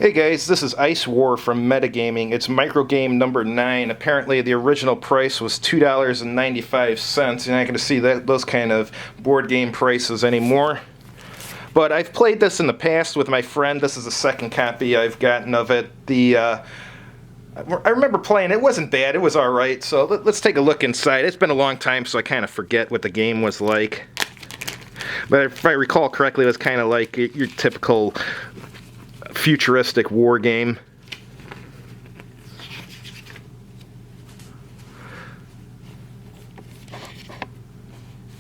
Hey guys, this is Ice War from Metagaming. It's microgame number 9. Apparently the original price was $2.95. You're not going to see those kind of board game prices anymore. But I've played this in the past with my friend. This is the second copy I've gotten of it. I remember playing it. It wasn't bad. It was alright. So let's take a look inside. It's been a long time, so I kind of forget what the game was like. But if I recall correctly, it was kind of like your typical futuristic war game.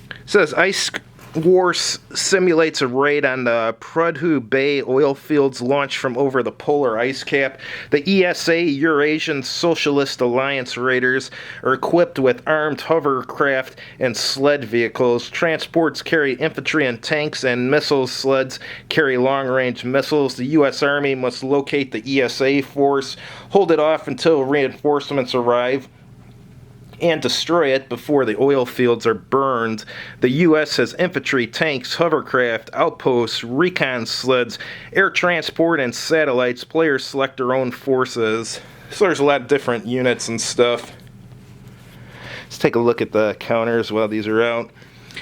It says Ice War simulates a raid on the Prudhoe Bay oil fields launched from over the polar ice cap. The ESA, Eurasian Socialist Alliance raiders, are equipped with armed hovercraft and sled vehicles. Transports carry infantry and tanks, and missile sleds carry long-range missiles. The U.S. Army must locate the ESA force, hold it off until reinforcements arrive, and destroy it before the oil fields are burned. The U.S. has infantry, tanks, hovercraft, outposts, recon sleds, air transport, and satellites. Players select their own forces. So there's a lot of different units and stuff. Let's take a look at the counters while these are out.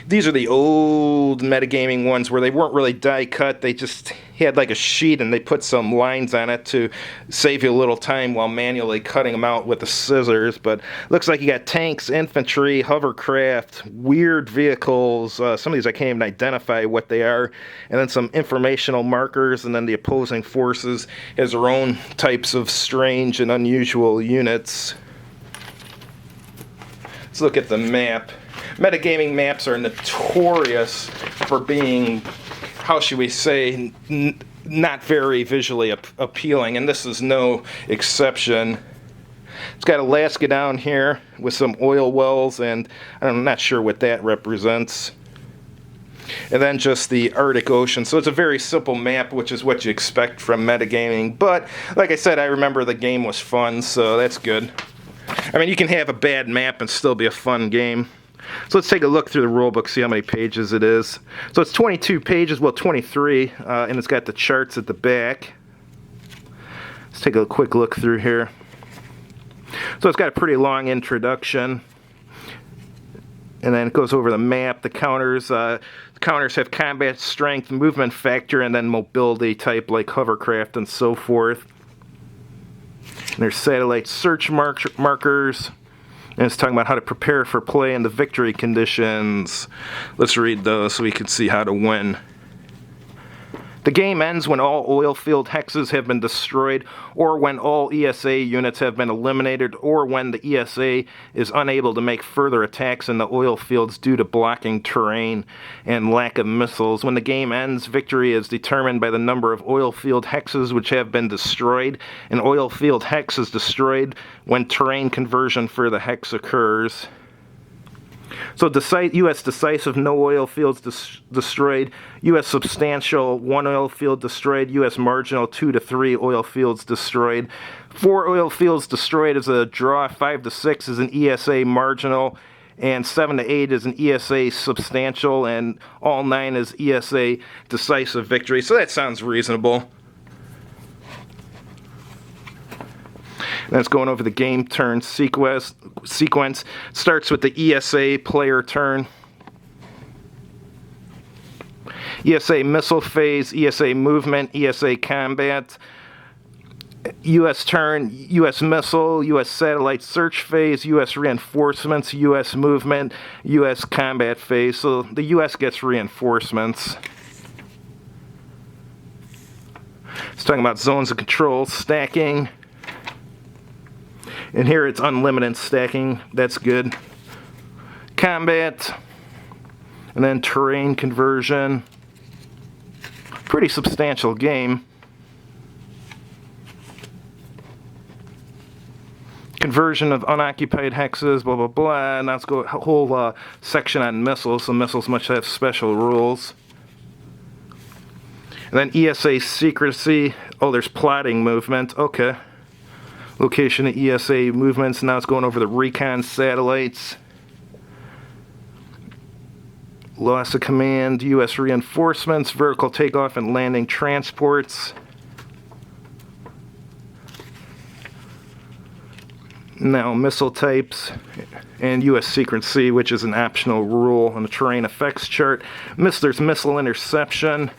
These are the old metagaming ones where they weren't really die cut. They just had like a sheet and they put some lines on it to save you a little time while manually cutting them out with the scissors. But looks like you got tanks, infantry, hovercraft, weird vehicles. Some of these I can't even identify what they are. And then some informational markers, and then the opposing forces has their own types of strange and unusual units. Let's look at the map. Metagaming maps are notorious for being, how should we say, not very visually appealing, and this is no exception. It's got Alaska down here with some oil wells, and I'm not sure what that represents. And then just the Arctic Ocean. So it's a very simple map, which is what you expect from metagaming. But like I said, I remember the game was fun, so that's good. I mean, you can have a bad map and still be a fun game. So let's take a look through the rulebook, see how many pages it is. So it's 22 pages, well 23, and it's got the charts at the back. Let's take a quick look through here. So it's got a pretty long introduction, and then it goes over the map, the counters. The counters have combat strength, movement factor, and then mobility type like hovercraft and so forth. And there's satellite search markers. And it's talking about how to prepare for play and the victory conditions. Let's read those so we can see how to win. The game ends when all oil field hexes have been destroyed, or when all ESA units have been eliminated, or when the ESA is unable to make further attacks in the oil fields due to blocking terrain and lack of missiles. When the game ends, victory is determined by the number of oil field hexes which have been destroyed. An oil field hex is destroyed when terrain conversion for the hex occurs. So U.S. decisive, no oil fields destroyed. U.S. substantial, 1 oil field destroyed. U.S. marginal, 2 to 3 oil fields destroyed. 4 oil fields destroyed is a draw. 5 to 6 is an ESA marginal. And 7 to 8 is an ESA substantial. And all 9 is ESA decisive victory. So that sounds reasonable. That's going over the game turn sequence. Starts with the ESA player turn. ESA missile phase, ESA movement, ESA combat. U.S. turn, U.S. missile, U.S. satellite search phase, U.S. reinforcements, U.S. movement, U.S. combat phase. So the U.S. gets reinforcements. It's talking about zones of control, stacking. And here it's unlimited stacking. That's good. Combat. And then terrain conversion. Pretty substantial game. Conversion of unoccupied hexes, blah, blah, blah. And let's go a whole section on missiles. So missiles must have special rules. And then ESA secrecy. Oh, there's plotting movement. Okay. Location of ESA movements. Now it's going over the recon satellites. Loss of command, U.S. reinforcements, vertical takeoff and landing transports. Now, missile types and U.S. secrecy, which is an optional rule on the terrain effects chart. There's missile interception,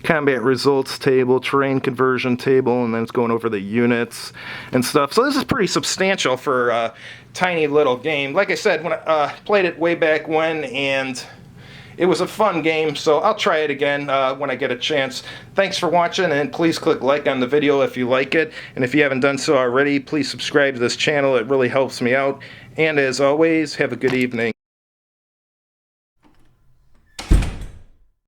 combat results table, terrain conversion table, and then it's going over the units and stuff. So this is pretty substantial for a tiny little game. Like I said, when I played it way back when, and it was a fun game, so I'll try it again when I get a chance. Thanks for watching, and please click like on the video if you like it. And if you haven't done so already, please subscribe to this channel. It really helps me out. And as always, have a good evening.